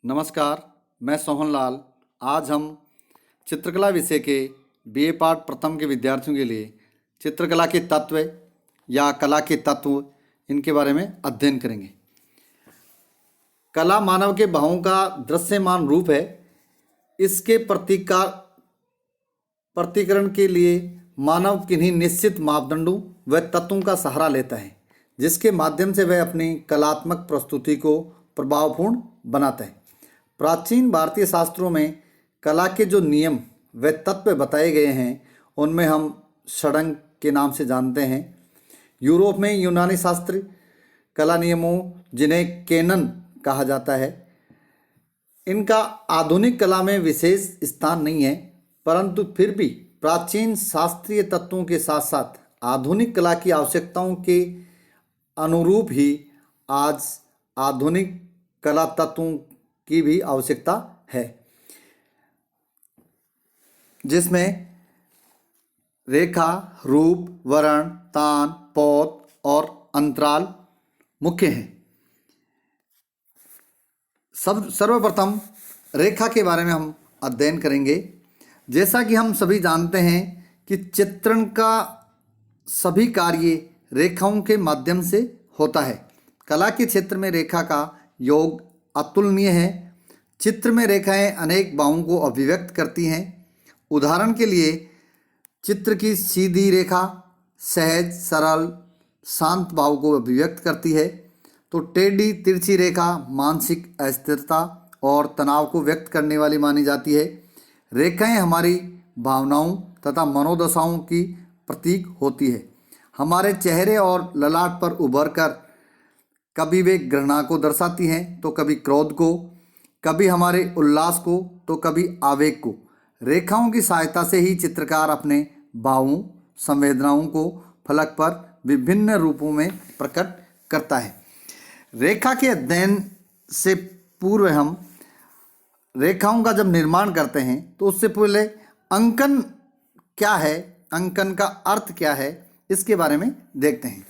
नमस्कार, मैं सोहनलाल। आज हम चित्रकला विषय के बीए पार्ट प्रथम के विद्यार्थियों के लिए चित्रकला के तत्व या कला के तत्व इनके बारे में अध्ययन करेंगे। कला मानव के भावों का दृश्यमान रूप है। इसके प्रतीकरण के लिए मानव किन्हीं निश्चित मापदंडों व तत्वों का सहारा लेता है, जिसके माध्यम से वह अपनी कलात्मक प्रस्तुति को प्रभावपूर्ण बनाता है। प्राचीन भारतीय शास्त्रों में कला के जो नियम व तत्व बताए गए हैं उनमें हम षडंग के नाम से जानते हैं। यूरोप में यूनानी शास्त्र कला नियमों, जिन्हें कैनन कहा जाता है, इनका आधुनिक कला में विशेष स्थान नहीं है, परंतु फिर भी प्राचीन शास्त्रीय तत्वों के साथ साथ आधुनिक कला की आवश्यकताओं के अनुरूप ही आज आधुनिक कला तत्वों की भी आवश्यकता है, जिसमें रेखा, रूप, वर्ण, तान, पौध और अंतराल मुख्य हैं। सर्वप्रथम रेखा के बारे में हम अध्ययन करेंगे। जैसा कि हम सभी जानते हैं कि चित्रण का सभी कार्य रेखाओं के माध्यम से होता है। कला के क्षेत्र में रेखा का योग अतुलनीय है। चित्र में रेखाएं अनेक भावों को अभिव्यक्त करती हैं। उदाहरण के लिए चित्र की सीधी रेखा सहज, सरल, शांत भाव को अभिव्यक्त करती है, तो टेढ़ी तिरछी रेखा मानसिक अस्थिरता और तनाव को व्यक्त करने वाली मानी जाती है। रेखाएं हमारी भावनाओं तथा मनोदशाओं की प्रतीक होती है। हमारे चेहरे और ललाट पर उभर कर कभी वे घृणा को दर्शाती हैं तो कभी क्रोध को, कभी हमारे उल्लास को तो कभी आवेग को। रेखाओं की सहायता से ही चित्रकार अपने भावों, संवेदनाओं को फलक पर विभिन्न रूपों में प्रकट करता है। रेखा के अध्ययन से पूर्व हम रेखाओं का जब निर्माण करते हैं तो उससे पहले अंकन क्या है, अंकन का अर्थ क्या है, इसके बारे में देखते हैं।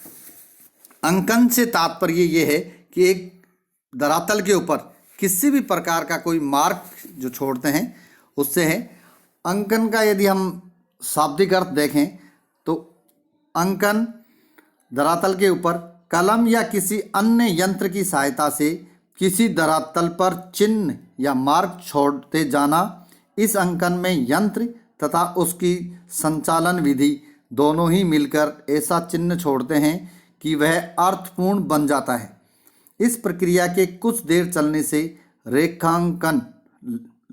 अंकन से तात्पर्य ये है कि एक धरातल के ऊपर किसी भी प्रकार का कोई मार्क जो छोड़ते हैं उससे है। अंकन का यदि हम शाब्दिक अर्थ देखें तो अंकन धरातल के ऊपर कलम या किसी अन्य यंत्र की सहायता से किसी धरातल पर चिन्ह या मार्क छोड़ते जाना। इस अंकन में यंत्र तथा उसकी संचालन विधि दोनों ही मिलकर ऐसा चिन्ह छोड़ते हैं कि वह अर्थपूर्ण बन जाता है। इस प्रक्रिया के कुछ देर चलने से रेखांकन,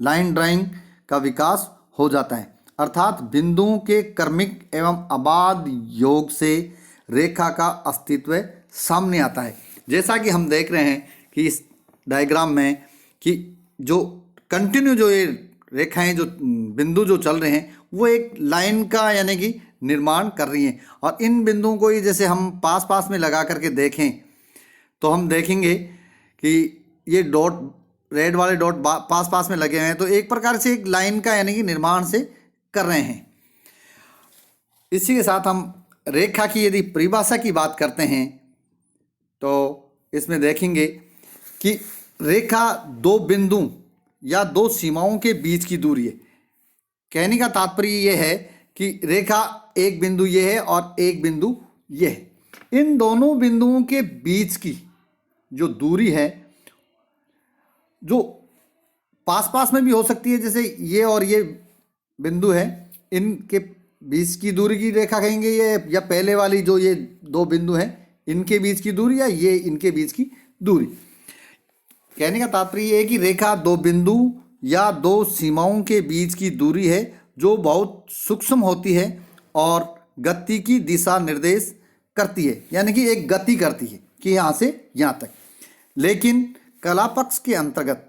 लाइन ड्राइंग का विकास हो जाता है, अर्थात बिंदुओं के क्रमिक एवं अबाध योग से रेखा का अस्तित्व सामने आता है। जैसा कि हम देख रहे हैं कि इस डायग्राम में कि जो कंटिन्यू जो ये रेखाएं, जो बिंदु जो चल रहे हैं, वो एक लाइन का यानी कि निर्माण कर रही हैं। और इन बिंदुओं को ही जैसे हम पास पास में लगा करके देखें तो हम देखेंगे कि ये डॉट, रेड वाले डॉट पास पास में लगे हुए हैं, तो एक प्रकार से एक लाइन का यानी कि निर्माण से कर रहे हैं। इसी के साथ हम रेखा की यदि परिभाषा की बात करते हैं तो इसमें देखेंगे कि रेखा दो बिंदु या दो सीमाओं के बीच की दूरी है। कहने का तात्पर्य यह है कि रेखा एक बिंदु ये है और एक बिंदु ये है। इन दोनों बिंदुओं के बीच की जो दूरी है, जो पास पास में भी हो सकती है, जैसे ये और ये बिंदु है, इनके बीच की दूरी की रेखा कहेंगे ये, या पहले वाली जो ये दो बिंदु हैं इनके बीच की दूरी, या ये इनके बीच की दूरी। कहने का तात्पर्य ये है कि रेखा दो बिंदु या दो सीमाओं के बीच की दूरी है जो बहुत सूक्ष्म होती है और गति की दिशा निर्देश करती है, यानी कि एक गति करती है कि यहाँ से यहाँ तक। लेकिन कला पक्ष के अंतर्गत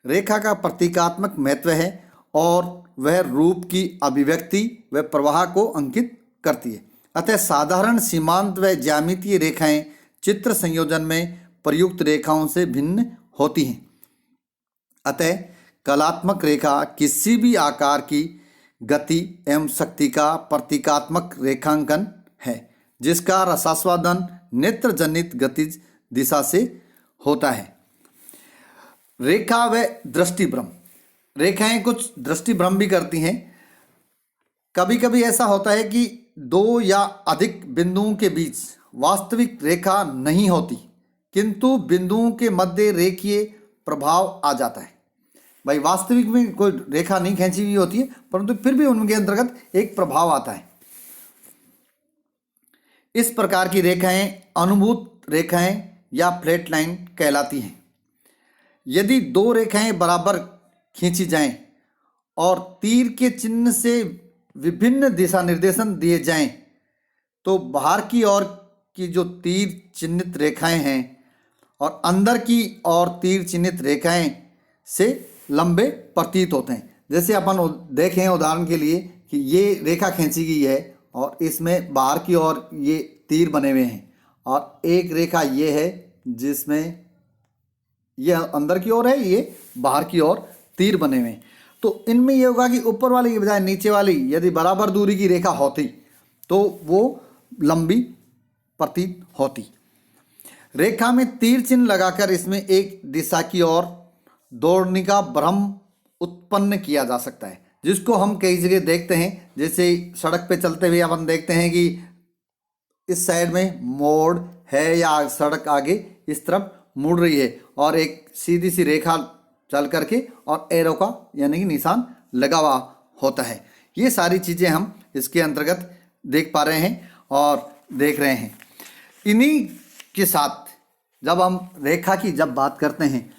रेखा का प्रतीकात्मक महत्व है और वह रूप की अभिव्यक्ति व प्रवाह को अंकित करती है। अतः साधारण सीमांत व ज्यामितीय रेखाएं चित्र संयोजन में प्रयुक्त रेखाओं से भिन्न होती हैं। अतः कलात्मक रेखा किसी भी आकार की गति एवं शक्ति का प्रतीकात्मक रेखांकन है, जिसका रसास्वादन नेत्र जनित गतिज दिशा से होता है। रेखा व दृष्टिभ्रम। रेखाएं कुछ दृष्टिभ्रम भी करती हैं। कभी कभी ऐसा होता है कि दो या अधिक बिंदुओं के बीच वास्तविक रेखा नहीं होती, किंतु बिंदुओं के मध्य रेखीय प्रभाव आ जाता है। भाई वास्तविक में कोई रेखा नहीं खींची हुई होती है, परंतु फिर भी उनके अंतर्गत एक प्रभाव आता है। इस प्रकार की रेखाएं अनुभूत रेखाएं या फ्लैट लाइन कहलाती हैं। यदि दो रेखाएं बराबर खींची जाएं और तीर के चिन्ह से विभिन्न दिशा निर्देशन दिए जाएं, तो बाहर की ओर की जो तीर चिन्हित रेखाएं हैं और अंदर की ओर तीर चिन्हित रेखाएं से लंबे प्रतीत होते हैं। जैसे अपन देखें उदाहरण के लिए कि ये रेखा खींची गई है और इसमें बाहर की ओर ये तीर बने हुए हैं, और एक रेखा ये है जिसमें ये अंदर की ओर है, ये बाहर की ओर तीर बने हुए हैं। तो इनमें ये होगा कि ऊपर वाली की बजाय नीचे वाली यदि बराबर दूरी की रेखा होती तो वो लंबी प्रतीत होती। रेखा में तीर चिन्ह लगाकर इसमें एक दिशा की ओर दौड़ने का भ्रम उत्पन्न किया जा सकता है, जिसको हम कई जगह देखते हैं। जैसे सड़क पे चलते हुए अपन देखते हैं कि इस साइड में मोड़ है या सड़क आगे इस तरफ मुड़ रही है और एक सीधी सी रेखा चल करके और एरो का यानी कि निशान लगा हुआ होता है। ये सारी चीज़ें हम इसके अंतर्गत देख पा रहे हैं और देख रहे हैं। इन्हीं के साथ जब हम रेखा की जब बात करते हैं,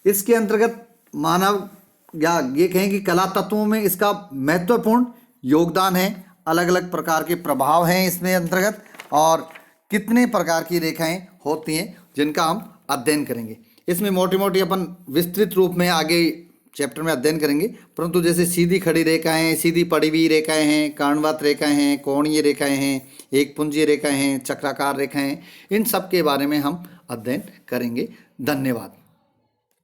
इसके अंतर्गत मानव या ये कहें कि कला तत्वों में इसका महत्वपूर्ण योगदान है। अलग अलग प्रकार के प्रभाव हैं इसमें अंतर्गत, और कितने प्रकार की रेखाएं होती हैं जिनका हम अध्ययन करेंगे। इसमें मोटी मोटी अपन विस्तृत रूप में आगे चैप्टर में अध्ययन करेंगे, परंतु जैसे सीधी खड़ी रेखाएं, सीधी पड़ी हुई रेखाएं हैं, कर्णवत रेखाएं हैं, कोणीय रेखाएं हैं, एक पुंजीय रेखाएं हैं, चक्राकार रेखाएं हैं, इन सब के बारे में हम अध्ययन करेंगे। धन्यवाद।